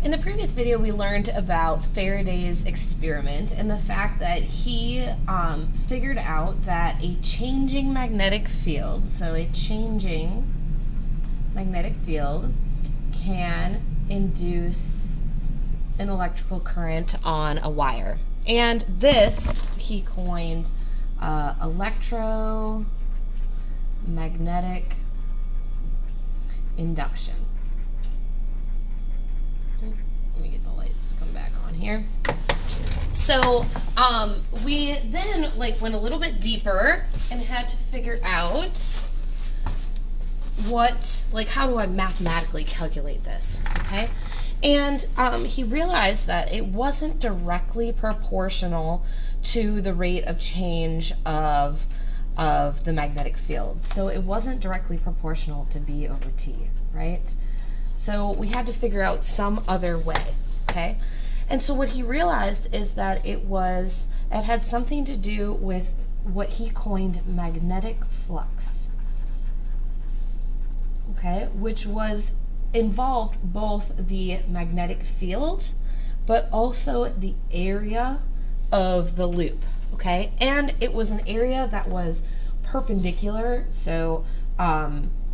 In the previous video, we learned about Faraday's experiment and the fact that he figured out that a changing magnetic field, so a changing magnetic field can induce an electrical current on a wire. And this he coined electromagnetic induction. Let me get the lights to come back on here. So we then went a little bit deeper and had to figure out how do I mathematically calculate this, okay? And he realized that it wasn't directly proportional to the rate of change of the magnetic field. So it wasn't directly proportional to B over T, right? So we had to figure out some other way, okay? And so what he realized is that it had something to do with what he coined magnetic flux, okay? Which involved both the magnetic field, but also the area of the loop, okay? And it was an area that was perpendicular, so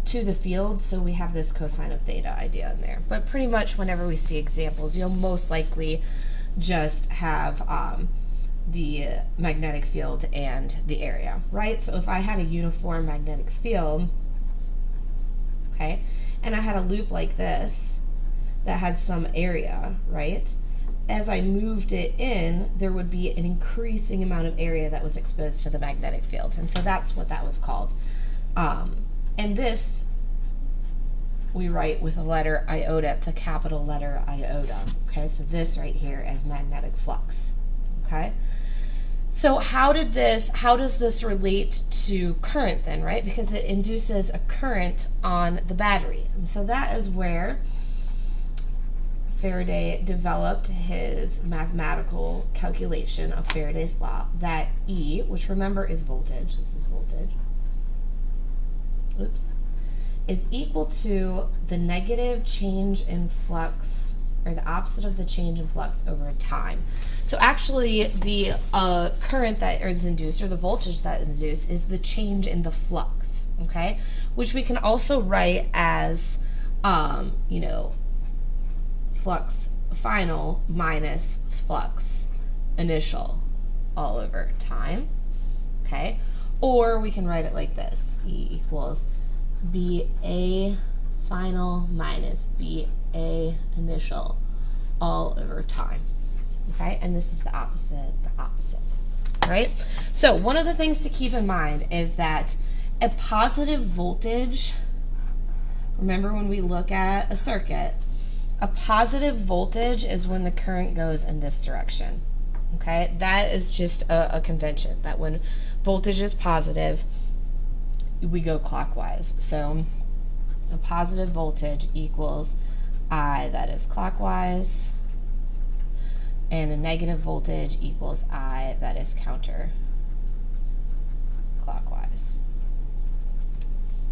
to the field, so we have this cosine of theta idea in there. But pretty much whenever we see examples, you'll most likely just have the magnetic field and the area, right? So if I had a uniform magnetic field, okay, and I had a loop like this that had some area, right? As I moved it in, there would be an increasing amount of area that was exposed to the magnetic field. And so that's what that was called. And this we write with a letter iota. It's a capital letter iota. Okay, so this right here is magnetic flux. Okay, so how does this relate to current then, right? Because it induces a current on the battery. And so that is where Faraday developed his mathematical calculation of Faraday's law, that E, which remember is voltage, this is voltage, is equal to the negative change in flux, or the opposite of the change in flux over time. So actually the current that is induced, or the voltage that is induced, is the change in the flux, okay? Which we can also write as, flux final minus flux initial all over time, okay? Or we can write it like this: E equals BA final minus BA initial all over time, okay? And this is the opposite, right? So one of the things to keep in mind is that a positive voltage, remember when we look at a circuit, a positive voltage is when the current goes in this direction, okay? That is just a convention, that when voltage is positive, we go clockwise. So a positive voltage equals I, that is clockwise, and a negative voltage equals I, that is counterclockwise.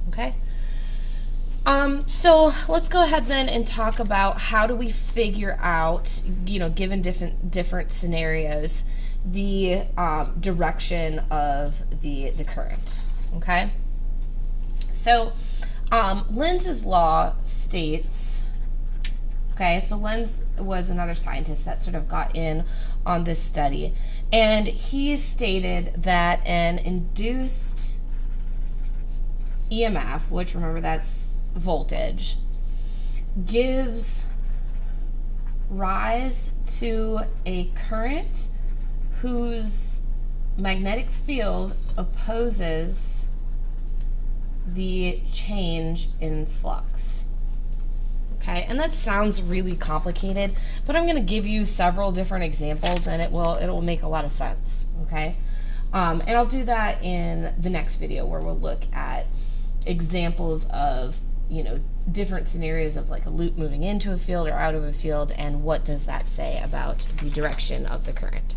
Okay? So let's go ahead then and talk about how do we figure out, given different scenarios, the direction of the current, okay? So Lenz's law states, okay, so Lenz was another scientist that sort of got in on this study, and he stated that an induced EMF, which remember that's voltage, gives rise to a current whose magnetic field opposes the change in flux. Okay, and that sounds really complicated, but I'm going to give you several different examples, and it will make a lot of sense. Okay, and I'll do that in the next video, where we'll look at examples of different scenarios of like a loop moving into a field or out of a field, and what does that say about the direction of the current.